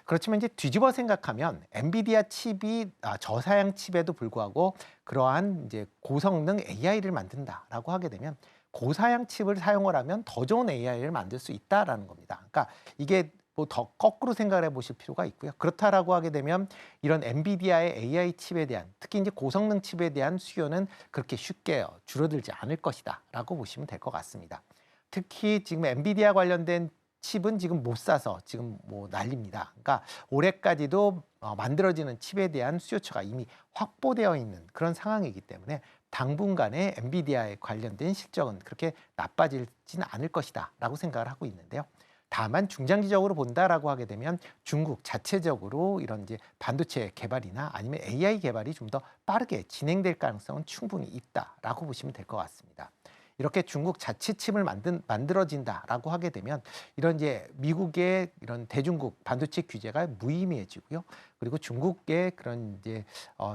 그렇지만 이제 뒤집어 생각하면 엔비디아 칩이 저사양 칩에도 불구하고 그러한 이제 고성능 AI를 만든다라고 하게 되면 고사양 칩을 사용을 하면 더 좋은 AI를 만들 수 있다라는 겁니다. 그러니까 이게 더 거꾸로 생각을 해보실 필요가 있고요. 그렇다라고 하게 되면 이런 엔비디아의 AI 칩에 대한 특히 이제 고성능 칩에 대한 수요는 그렇게 쉽게 줄어들지 않을 것이다라고 보시면 될 것 같습니다. 특히 지금 엔비디아 관련된 칩은 지금 못 사서 지금 난립니다. 그러니까 올해까지도 만들어지는 칩에 대한 수요처가 이미 확보되어 있는 그런 상황이기 때문에 당분간에 엔비디아에 관련된 실적은 그렇게 나빠지진 않을 것이다라고 생각을 하고 있는데요. 다만 중장기적으로 본다라고 하게 되면 중국 자체적으로 이런 이제 반도체 개발이나 아니면 AI 개발이 좀 더 빠르게 진행될 가능성은 충분히 있다라고 보시면 될 것 같습니다. 이렇게 중국 자체 칩을 만들어진다라고 하게 되면 이런 이제 미국의 이런 대중국 반도체 규제가 무의미해지고요. 그리고 중국의 그런 이제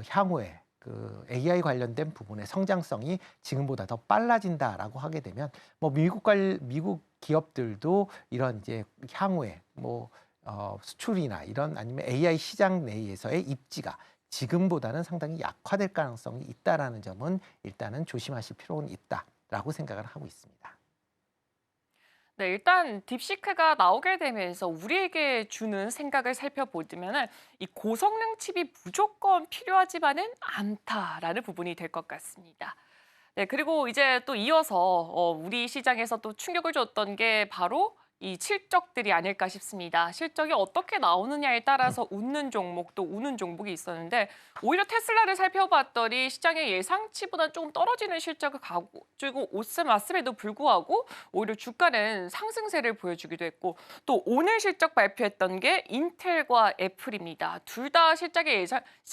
향후에 그 AI 관련된 부분의 성장성이 지금보다 더 빨라진다라고 하게 되면 미국 기업들도 이런 이제 향후에 수출이나 이런 아니면 AI 시장 내에서의 입지가 지금보다는 상당히 약화될 가능성이 있다라는 점은 일단은 조심하실 필요는 있다라고 생각을 하고 있습니다. 네, 일단 딥시크가 나오게 되면서 우리에게 주는 생각을 살펴보자면은 이 고성능 칩이 무조건 필요하지만은 않다라는 부분이 될 것 같습니다. 네, 그리고 이제 또 이어서 우리 시장에서 또 충격을 줬던 게 바로 이 실적들이 아닐까 싶습니다. 실적이 어떻게 나오느냐에 따라서 웃는 종목 또 우는 종목이 있었는데 오히려 테슬라를 살펴봤더니 시장의 예상치보다 조금 떨어지는 실적을 가지고 왔음에도 불구하고 오히려 주가는 상승세를 보여주기도 했고 또 오늘 실적 발표했던 게 인텔과 애플입니다. 둘 다 시장의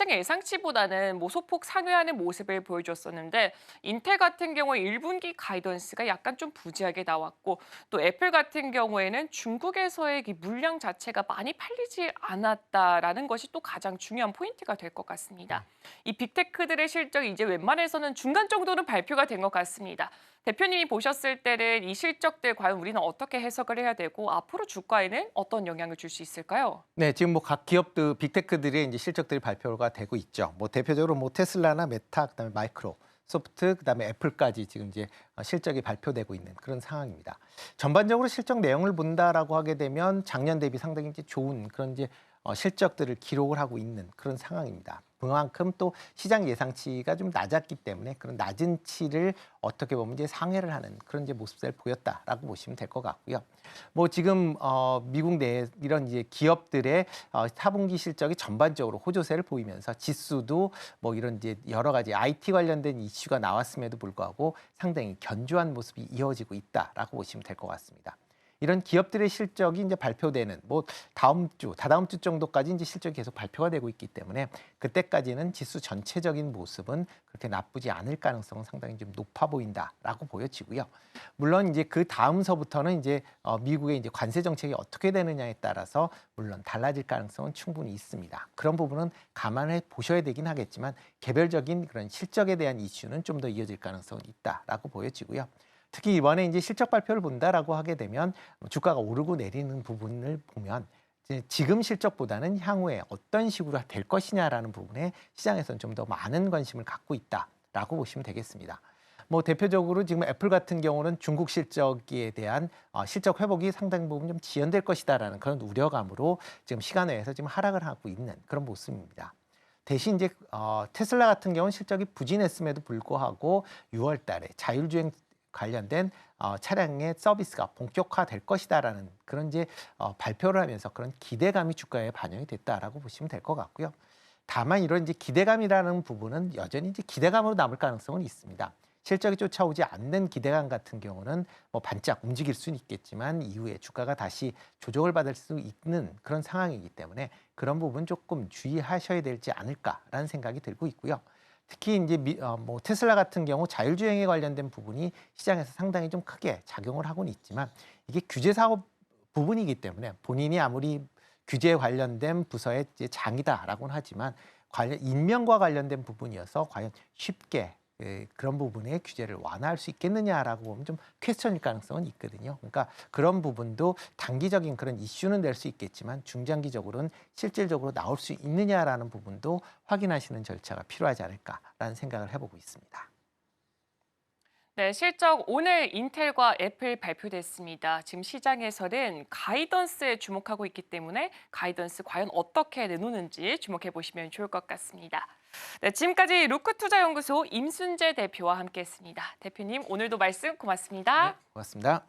예상치보다는 소폭 상회하는 모습을 보여줬었는데 인텔 같은 경우에 1분기 가이던스가 약간 좀 부지하게 나왔고 또 애플 같은 경우에는 중국에서의 이 물량 자체가 많이 팔리지 않았다라는 것이 또 가장 중요한 포인트가 될 것 같습니다. 이 빅테크들의 실적이 이제 웬만해서는 중간 정도는 발표가 된 것 같습니다. 대표님이 보셨을 때는 이 실적들 과연 우리는 어떻게 해석을 해야 되고 앞으로 주가에는 어떤 영향을 줄 수 있을까요? 네, 지금 각 기업들 빅테크들의 이제 실적들이 발표가 되고 있죠. 대표적으로 테슬라나 메타, 그다음에 마이크로소프트, 그다음에 애플까지 지금 이제 실적이 발표되고 있는 그런 상황입니다. 전반적으로 실적 내용을 본다라고 하게 되면 작년 대비 상당히 이제 좋은 그런 이제 실적들을 기록을 하고 있는 그런 상황입니다. 그만큼 또 시장 예상치가 좀 낮았기 때문에 그런 낮은 치를 어떻게 보면 이제 상회를 하는 그런 이제 모습을 보였다라고 보시면 될 것 같고요. 지금 미국 내 이런 이제 기업들의 4분기 실적이 전반적으로 호조세를 보이면서 지수도 이런 이제 여러 가지 IT 관련된 이슈가 나왔음에도 불구하고 상당히 견조한 모습이 이어지고 있다라고 보시면 될 것 같습니다. 이런 기업들의 실적이 이제 발표되는 다다음 주 정도까지 이제 실적이 계속 발표가 되고 있기 때문에 그때까지는 지수 전체적인 모습은 그렇게 나쁘지 않을 가능성은 상당히 좀 높아 보인다라고 보여지고요. 물론 이제 그 다음서부터는 이제 미국의 이제 관세 정책이 어떻게 되느냐에 따라서 물론 달라질 가능성은 충분히 있습니다. 그런 부분은 감안해 보셔야 되긴 하겠지만 개별적인 그런 실적에 대한 이슈는 좀 더 이어질 가능성은 있다라고 보여지고요. 특히 이번에 이제 실적 발표를 본다라고 하게 되면 주가가 오르고 내리는 부분을 보면 이제 지금 실적보다는 향후에 어떤 식으로 될 것이냐라는 부분에 시장에서는 좀 더 많은 관심을 갖고 있다라고 보시면 되겠습니다. 대표적으로 지금 애플 같은 경우는 중국 실적에 대한 실적 회복이 상당 부분 좀 지연될 것이다라는 그런 우려감으로 지금 시간외에서 지금 하락을 하고 있는 그런 모습입니다. 대신 이제 테슬라 같은 경우는 실적이 부진했음에도 불구하고 6월 달에 자율주행 관련된 차량의 서비스가 본격화될 것이다라는 그런 이제 발표를 하면서 그런 기대감이 주가에 반영이 됐다라고 보시면 될 것 같고요. 다만 이런 이제 기대감이라는 부분은 여전히 이제 기대감으로 남을 가능성은 있습니다. 실적이 쫓아오지 않는 기대감 같은 경우는 뭐 반짝 움직일 수는 있겠지만 이후에 주가가 다시 조정을 받을 수 있는 그런 상황이기 때문에 그런 부분 조금 주의하셔야 되지 않을까라는 생각이 들고 있고요. 특히 이제 뭐 테슬라 같은 경우 자율주행에 관련된 부분이 시장에서 상당히 좀 크게 작용을 하고는 있지만 이게 규제 사업 부분이기 때문에 본인이 아무리 규제에 관련된 부서의 이제 장이다라고는 하지만 인명과 관련된 부분이어서 과연 쉽게 그런 부분의 규제를 완화할 수 있겠느냐라고 보면 좀 퀘스천일 가능성은 있거든요. 그러니까 그런 부분도 단기적인 그런 이슈는 될 수 있겠지만 중장기적으로는 실질적으로 나올 수 있느냐라는 부분도 확인하시는 절차가 필요하지 않을까라는 생각을 해보고 있습니다. 네, 실적 오늘 인텔과 애플 발표됐습니다. 지금 시장에서는 가이던스에 주목하고 있기 때문에 가이던스 과연 어떻게 내놓는지 주목해 보시면 좋을 것 같습니다. 네, 지금까지 루크투자연구소 임순재 대표와 함께했습니다. 대표님, 오늘도 말씀 고맙습니다. 네, 고맙습니다.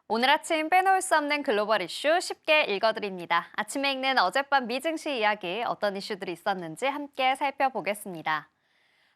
오늘 아침 빼놓을 수 없는 글로벌 이슈 쉽게 읽어드립니다. 아침에 읽는 어젯밤 미증시 이야기 어떤 이슈들이 있었는지 함께 살펴보겠습니다.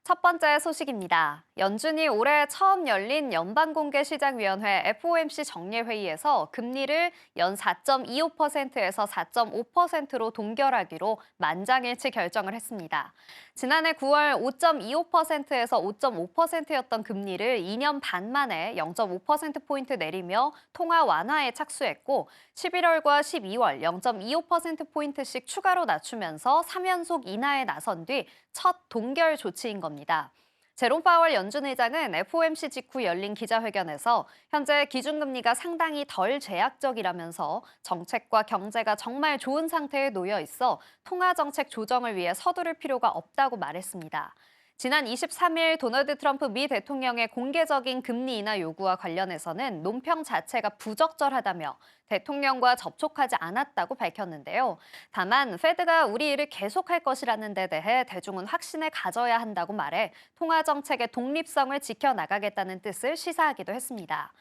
첫 번째 소식입니다. 연준이 올해 처음 열린 연방공개시장위원회 FOMC 정례회의에서 금리를 연 4.25%에서 4.5%로 동결하기로 만장일치 결정을 했습니다. 지난해 9월 5.25%에서 5.5%였던 금리를 2년 반 만에 0.5%포인트 내리며 통화 완화에 착수했고 11월과 12월 0.25%포인트씩 추가로 낮추면서 3연속 인하에 나선 뒤 첫 동결 조치인 겁니다. 제롬 파월 연준 의장은 FOMC 직후 열린 기자회견에서 현재 기준금리가 상당히 덜 제약적이라면서 정책과 경제가 정말 좋은 상태에 놓여 있어 통화정책 조정을 위해 서두를 필요가 없다고 말했습니다. 지난 23일 도널드 트럼프 미 대통령의 공개적인 금리 인하 요구와 관련해서는 논평 자체가 부적절하다며 대통령과 접촉하지 않았다고 밝혔는데요. 다만 페드가 우리 일을 계속할 것이라는 데 대해 대중은 확신을 가져야 한다고 말해 통화 정책의 독립성을 지켜나가겠다는 뜻을 시사하기도 했습니다.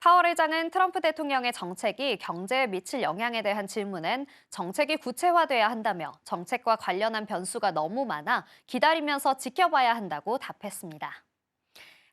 파월 의장은 트럼프 대통령의 정책이 경제에 미칠 영향에 대한 질문엔 정책이 구체화돼야 한다며 정책과 관련한 변수가 너무 많아 기다리면서 지켜봐야 한다고 답했습니다.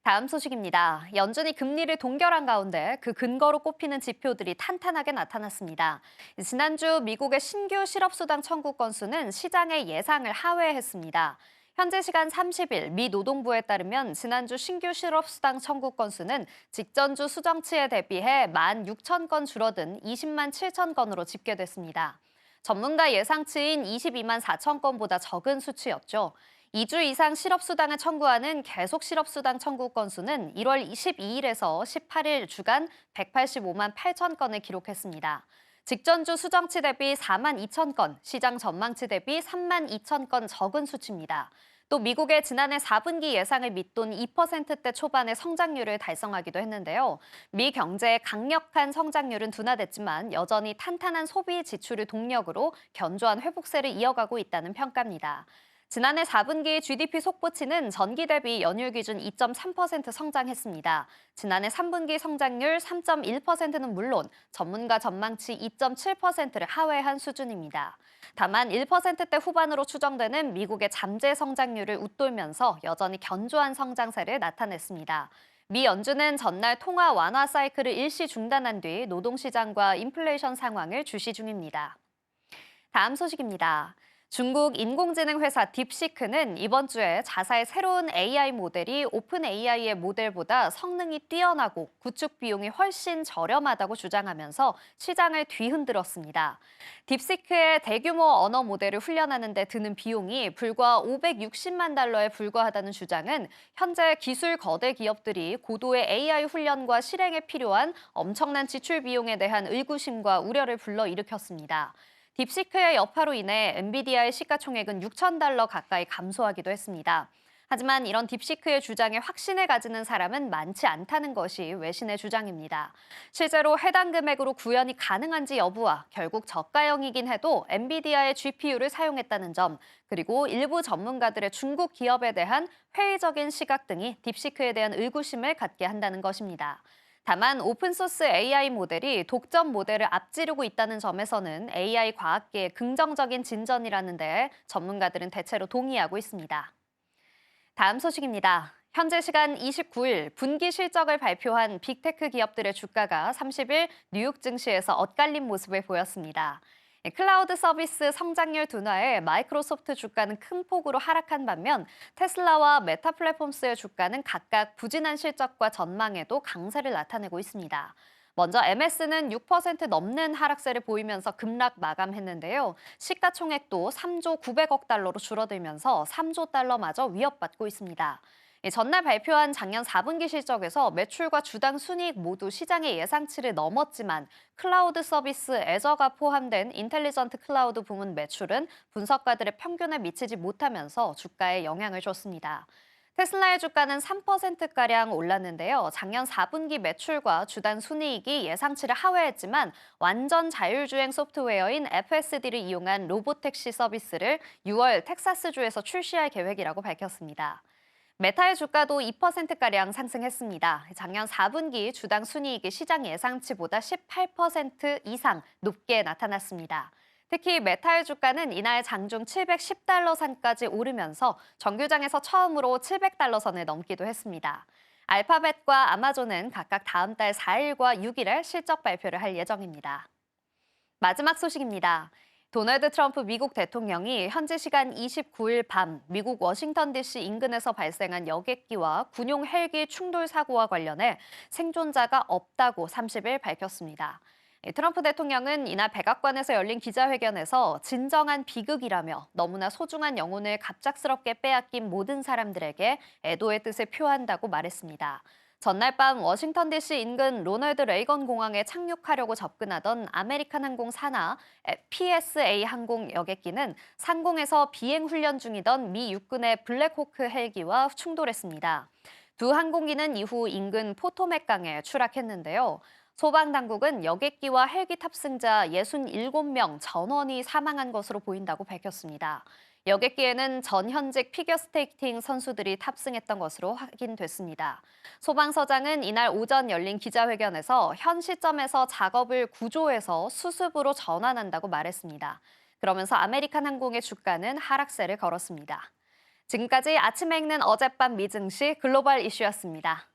다음 소식입니다. 연준이 금리를 동결한 가운데 그 근거로 꼽히는 지표들이 탄탄하게 나타났습니다. 지난주 미국의 신규 실업수당 청구 건수는 시장의 예상을 하회했습니다. 현재 시간 30일 미 노동부에 따르면 지난주 신규 실업수당 청구 건수는 직전주 수정치에 대비해 16,000건 줄어든 20만 7천 건으로 집계됐습니다. 전문가 예상치인 22만 4천 건보다 적은 수치였죠. 2주 이상 실업수당을 청구하는 계속 실업수당 청구 건수는 1월 22일에서 18일 주간 185만 8천 건을 기록했습니다. 직전주 수정치 대비 4만 2천 건, 시장 전망치 대비 3만 2천 건 적은 수치입니다. 또 미국의 지난해 4분기 예상을 밑돈 2%대 초반의 성장률을 달성하기도 했는데요. 미 경제의 강력한 성장률은 둔화됐지만 여전히 탄탄한 소비 지출을 동력으로 견조한 회복세를 이어가고 있다는 평가입니다. 지난해 4분기 GDP 속보치는 전기 대비 연율 기준 2.3% 성장했습니다. 지난해 3분기 성장률 3.1%는 물론 전문가 전망치 2.7%를 하회한 수준입니다. 다만 1%대 후반으로 추정되는 미국의 잠재 성장률을 웃돌면서 여전히 견조한 성장세를 나타냈습니다. 미 연준은 전날 통화 완화 사이클을 일시 중단한 뒤 노동시장과 인플레이션 상황을 주시 중입니다. 다음 소식입니다. 중국 인공지능 회사 딥시크는 이번 주에 자사의 새로운 AI 모델이 오픈 AI의 모델보다 성능이 뛰어나고 구축 비용이 훨씬 저렴하다고 주장하면서 시장을 뒤흔들었습니다. 딥시크의 대규모 언어 모델을 훈련하는 데 드는 비용이 불과 560만 달러에 불과하다는 주장은 현재 기술 거대 기업들이 고도의 AI 훈련과 실행에 필요한 엄청난 지출 비용에 대한 의구심과 우려를 불러일으켰습니다. 딥시크의 여파로 인해 엔비디아의 시가총액은 6,000달러 가까이 감소하기도 했습니다. 하지만 이런 딥시크의 주장에 확신을 가지는 사람은 많지 않다는 것이 외신의 주장입니다. 실제로 해당 금액으로 구현이 가능한지 여부와 결국 저가형이긴 해도 엔비디아의 GPU를 사용했다는 점, 그리고 일부 전문가들의 중국 기업에 대한 회의적인 시각 등이 딥시크에 대한 의구심을 갖게 한다는 것입니다. 다만 오픈소스 AI 모델이 독점 모델을 앞지르고 있다는 점에서는 AI 과학계의 긍정적인 진전이라는 데 전문가들은 대체로 동의하고 있습니다. 다음 소식입니다. 현재 시간 29일 분기 실적을 발표한 빅테크 기업들의 주가가 30일 뉴욕 증시에서 엇갈린 모습을 보였습니다. 클라우드 서비스 성장률 둔화에 마이크로소프트 주가는 큰 폭으로 하락한 반면 테슬라와 메타 플랫폼스의 주가는 각각 부진한 실적과 전망에도 강세를 나타내고 있습니다. 먼저 MS는 6% 넘는 하락세를 보이면서 급락 마감했는데요. 시가총액도 3조 900억 달러로 줄어들면서 3조 달러마저 위협받고 있습니다. 전날 발표한 작년 4분기 실적에서 매출과 주당 순이익 모두 시장의 예상치를 넘었지만 클라우드 서비스 애저가 포함된 인텔리전트 클라우드 부문 매출은 분석가들의 평균에 미치지 못하면서 주가에 영향을 줬습니다. 테슬라의 주가는 3%가량 올랐는데요. 작년 4분기 매출과 주당 순이익이 예상치를 하회했지만 완전 자율주행 소프트웨어인 FSD를 이용한 로보택시 서비스를 6월 텍사스주에서 출시할 계획이라고 밝혔습니다. 메타의 주가도 2%가량 상승했습니다. 작년 4분기 주당 순이익이 시장 예상치보다 18% 이상 높게 나타났습니다. 특히 메타의 주가는 이날 장중 710달러 선까지 오르면서 정규장에서 처음으로 700달러 선을 넘기도 했습니다. 알파벳과 아마존은 각각 다음 달 4일과 6일에 실적 발표를 할 예정입니다. 마지막 소식입니다. 도널드 트럼프 미국 대통령이 현지 시간 29일 밤 미국 워싱턴 DC 인근에서 발생한 여객기와 군용 헬기 충돌 사고와 관련해 생존자가 없다고 30일 밝혔습니다. 트럼프 대통령은 이날 백악관에서 열린 기자회견에서 진정한 비극이라며 너무나 소중한 영혼을 갑작스럽게 빼앗긴 모든 사람들에게 애도의 뜻을 표한다고 말했습니다. 전날 밤 워싱턴 DC 인근 로널드 레이건 공항에 착륙하려고 접근하던 아메리칸 항공 산하 PSA 항공 여객기는 상공에서 비행 훈련 중이던 미 육군의 블랙호크 헬기와 충돌했습니다. 두 항공기는 이후 인근 포토맥 강에 추락했는데요. 소방당국은 여객기와 헬기 탑승자 67명 전원이 사망한 것으로 보인다고 밝혔습니다. 여객기에는 전현직 피겨스케이팅 선수들이 탑승했던 것으로 확인됐습니다. 소방서장은 이날 오전 열린 기자회견에서 현 시점에서 작업을 구조해서 수습으로 전환한다고 말했습니다. 그러면서 아메리칸 항공의 주가는 하락세를 걸었습니다. 지금까지 아침에 읽는 어젯밤 미 증시 글로벌 이슈였습니다.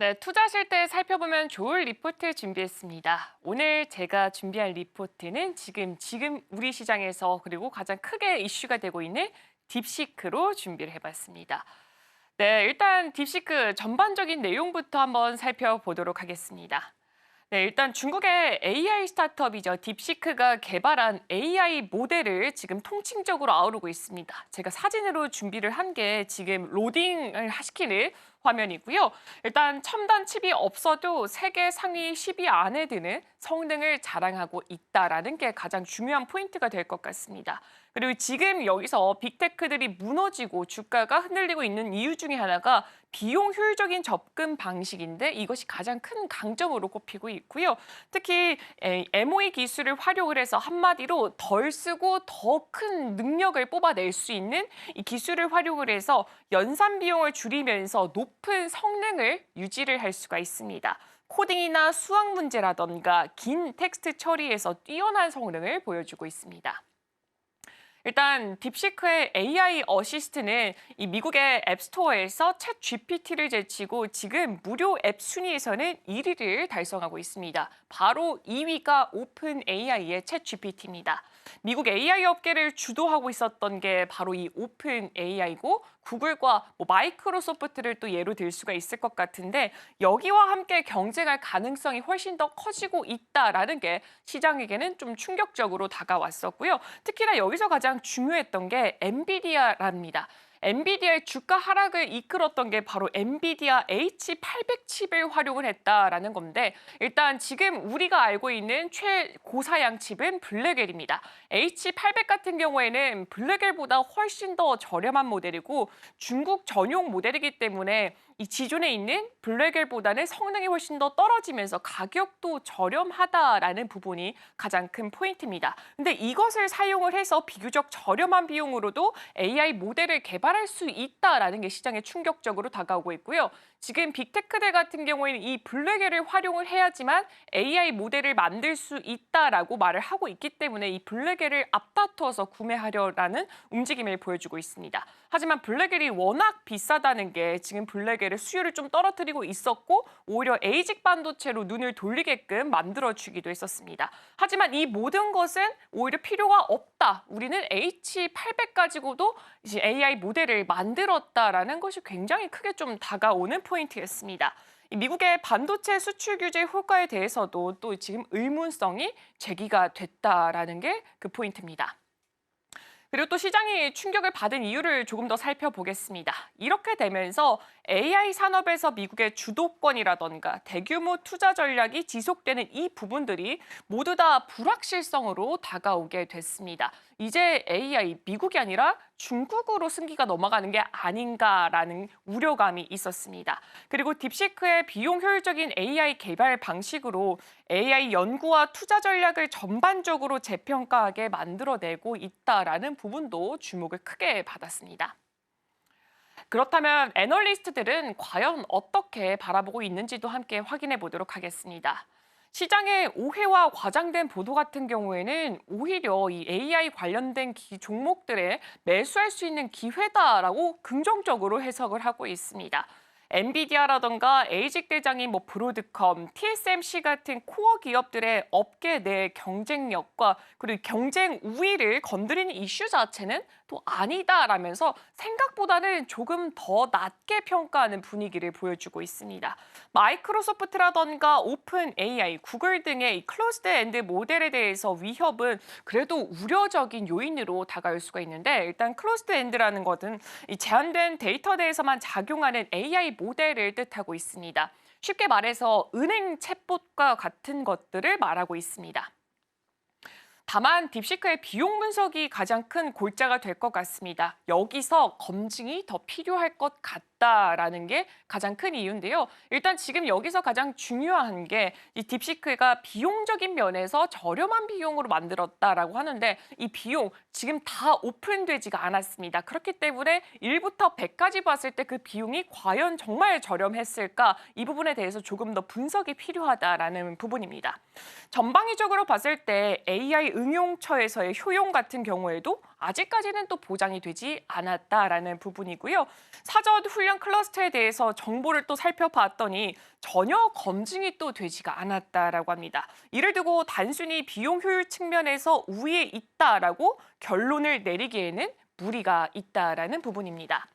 네, 투자하실 때 살펴보면 좋을 리포트 준비했습니다. 오늘 제가 준비한 리포트는 지금 우리 시장에서 그리고 가장 크게 이슈가 되고 있는 딥시크로 준비를 해봤습니다. 네, 일단 딥시크 전반적인 내용부터 한번 살펴보도록 하겠습니다. 네, 일단 중국의 AI 스타트업이죠. 딥시크가 개발한 AI 모델을 지금 통칭적으로 아우르고 있습니다. 제가 사진으로 준비를 한 게 지금 로딩을 시키는 화면이고요. 일단 첨단 칩이 없어도 세계 상위 10위 안에 드는 성능을 자랑하고 있다라는 게 가장 중요한 포인트가 될 것 같습니다. 그리고 지금 여기서 빅테크들이 무너지고 주가가 흔들리고 있는 이유 중에 하나가 비용 효율적인 접근 방식인데 이것이 가장 큰 강점으로 꼽히고 있고요. 특히 MOE 기술을 활용을 해서 한마디로 덜 쓰고 더 큰 능력을 뽑아낼 수 있는 이 기술을 활용을 해서 연산 비용을 줄이면서 높은 성능을 유지를 할 수가 있습니다. 코딩이나 수학 문제라던가 긴 텍스트 처리에서 뛰어난 성능을 보여주고 있습니다. 일단 딥시크의 AI 어시스트는 이 미국의 앱스토어에서 챗 GPT를 제치고 지금 무료 앱 순위에서는 1위를 달성하고 있습니다. 바로 2위가 오픈 AI의 챗 GPT입니다. 미국 AI 업계를 주도하고 있었던 게 바로 이 오픈 AI고 구글과 마이크로소프트를 또 예로 들 수가 있을 것 같은데 여기와 함께 경쟁할 가능성이 훨씬 더 커지고 있다라는 게 시장에게는 좀 충격적으로 다가왔었고요. 특히나 여기서 가장 중요했던 게 엔비디아랍니다. 엔비디아의 주가 하락을 이끌었던 게 바로 엔비디아 H800 칩을 활용을 했다라는 건데 일단 지금 우리가 알고 있는 최고사양 칩은 블랙엘입니다. H800 같은 경우에는 블랙엘보다 훨씬 더 저렴한 모델이고 중국 전용 모델이기 때문에 이 기존에 있는 블랙엘보다는 성능이 훨씬 더 떨어지면서 가격도 저렴하다라는 부분이 가장 큰 포인트입니다. 근데 이것을 사용을 해서 비교적 저렴한 비용으로도 AI 모델을 개발할 수 있다라는 게 시장에 충격적으로 다가오고 있고요. 지금 빅테크들 같은 경우에는 이 블랙엘을 활용을 해야지만 AI 모델을 만들 수 있다라고 말을 하고 있기 때문에 이 블랙엘을 앞다투어서 구매하려라는 움직임을 보여주고 있습니다. 하지만 블랙엘이 워낙 비싸다는 게 지금 블랙엘의 수요를 좀 떨어뜨리고 있었고 오히려 에이직 반도체로 눈을 돌리게끔 만들어주기도 했었습니다. 하지만 이 모든 것은 오히려 필요가 없다. 우리는 H800 가지고도 이제 AI 모델을 만들었다라는 것이 굉장히 크게 좀 다가오는 포인트였습니다. 미국의 반도체 수출 규제 효과에 대해서도 또 지금 의문성이 제기가 됐다라는 게 그 포인트입니다. 그리고 또 시장이 충격을 받은 이유를 조금 더 살펴보겠습니다. 이렇게 되면서 AI 산업에서 미국의 주도권이라던가 대규모 투자 전략이 지속되는 이 부분들이 모두 다 불확실성으로 다가오게 됐습니다. 이제 AI 미국이 아니라 중국으로 승기가 넘어가는 게 아닌가라는 우려감이 있었습니다. 그리고 딥시크의 비용 효율적인 AI 개발 방식으로 AI 연구와 투자 전략을 전반적으로 재평가하게 만들어내고 있다라는 부분도 주목을 크게 받았습니다. 그렇다면 애널리스트들은 과연 어떻게 바라보고 있는지도 함께 확인해 보도록 하겠습니다. 시장의 오해와 과장된 보도 같은 경우에는 오히려 이 AI 관련된 종목들에 매수할 수 있는 기회다라고 긍정적으로 해석을 하고 있습니다. 엔비디아라던가 에이직 대장인 브로드컴, TSMC 같은 코어 기업들의 업계 내 경쟁력과 그리고 경쟁 우위를 건드리는 이슈 자체는 또 아니다라면서 생각보다는 조금 더 낮게 평가하는 분위기를 보여주고 있습니다. 마이크로소프트라던가 오픈 AI, 구글 등의 이 클로즈드 엔드 모델에 대해서 위협은 그래도 우려적인 요인으로 다가올 수가 있는데 일단 클로즈드 엔드라는 것은 이 제한된 데이터대에서만 작용하는 AI 모델을 뜻하고 있습니다. 쉽게 말해서 은행 챗봇과 같은 것들을 말하고 있습니다. 다만 딥시크의 비용 분석이 가장 큰 골자가 될 것 같습니다. 여기서 검증이 더 필요할 것 같다라는 게 가장 큰 이유인데요. 일단 지금 여기서 가장 중요한 게 이 딥시크가 비용적인 면에서 저렴한 비용으로 만들었다라고 하는데 이 비용 지금 다 오픈되지가 않았습니다. 그렇기 때문에 1부터 100까지 봤을 때 그 비용이 과연 정말 저렴했을까? 이 부분에 대해서 조금 더 분석이 필요하다라는 부분입니다. 전방위적으로 봤을 때 AI 응용처에서의 효용 같은 경우에도 아직까지는 또 보장이 되지 않았다라는 부분이고요. 사전 훈련 클러스터에 대해서 정보를 또 살펴봤더니 전혀 검증이 또 되지가 않았다라고 합니다. 이를 두고 단순히 비용 효율 측면에서 우위에 있다라고 결론을 내리기에는 무리가 있다라는 부분입니다.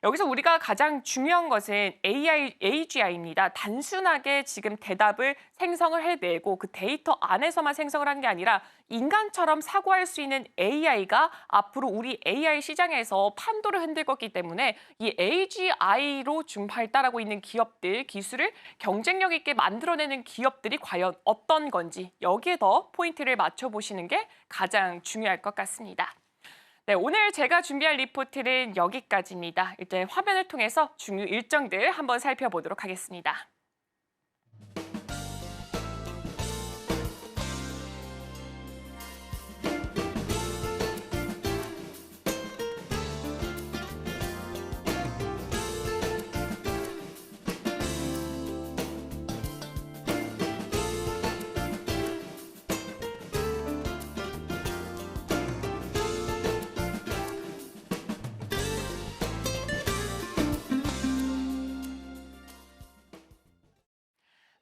여기서 우리가 가장 중요한 것은 AGI입니다. 단순하게 지금 대답을 생성을 해내고 그 데이터 안에서만 생성을 한 게 아니라 인간처럼 사고할 수 있는 AI가 앞으로 우리 AI 시장에서 판도를 흔들 거기 때문에 이 AGI로 좀 발달하고 있는 기업들, 기술을 경쟁력 있게 만들어내는 기업들이 과연 어떤 건지 여기에 더 포인트를 맞춰보시는 게 가장 중요할 것 같습니다. 네, 오늘 제가 준비한 리포트는 여기까지입니다. 일단 화면을 통해서 중요 일정들 한번 살펴보도록 하겠습니다.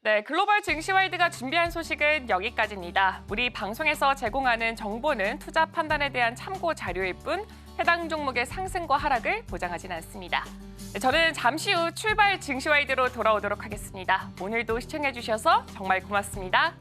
네, 글로벌 증시와이드가 준비한 소식은 여기까지입니다. 우리 방송에서 제공하는 정보는 투자 판단에 대한 참고 자료일 뿐 해당 종목의 상승과 하락을 보장하진 않습니다. 네, 저는 잠시 후 출발 증시와이드로 돌아오도록 하겠습니다. 오늘도 시청해 주셔서 정말 고맙습니다.